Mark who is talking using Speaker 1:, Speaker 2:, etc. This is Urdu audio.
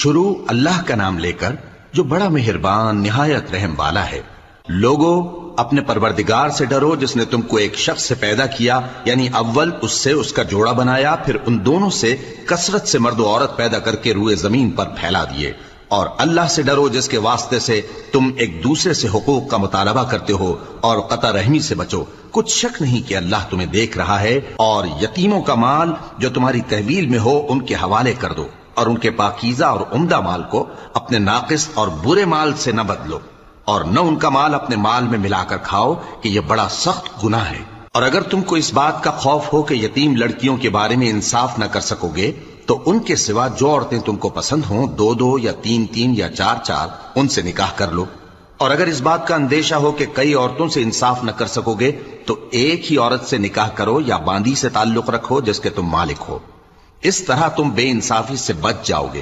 Speaker 1: شروع اللہ کا نام لے کر جو بڑا مہربان نہایت رحم والا ہے۔ لوگو اپنے پروردگار سے ڈرو جس نے تم کو ایک شخص سے پیدا کیا، یعنی اول اس سے اس کا جوڑا بنایا، پھر ان دونوں سے کثرت سے مرد و عورت پیدا کر کے روئے زمین پر پھیلا دیے۔ اور اللہ سے ڈرو جس کے واسطے سے تم ایک دوسرے سے حقوق کا مطالبہ کرتے ہو، اور قطع رحمی سے بچو۔ کچھ شک نہیں کہ اللہ تمہیں دیکھ رہا ہے۔ اور یتیموں کا مال جو تمہاری تحویل میں ہو ان کے حوالے کر دو، اور ان کے پاکیزہ اور عمدہ مال کو اپنے ناقص اور برے مال سے نہ بدلو، اور نہ ان کا مال اپنے مال میں ملا کر کھاؤ کہ یہ بڑا سخت گناہ ہے۔ اور اگر تم کو اس بات کا خوف ہو کہ یتیم لڑکیوں کے بارے میں انصاف نہ کر سکو گے تو ان کے سوا جو عورتیں تم کو پسند ہوں، 2 یا 3 یا 4 ان سے نکاح کر لو۔ اور اگر اس بات کا اندیشہ ہو کہ کئی عورتوں سے انصاف نہ کر سکو گے تو ایک ہی عورت سے نکاح کرو یا باندی سے تعلق رکھو جس کے تم مالک ہو۔ اس طرح تم بے انصافی سے بچ جاؤ گے۔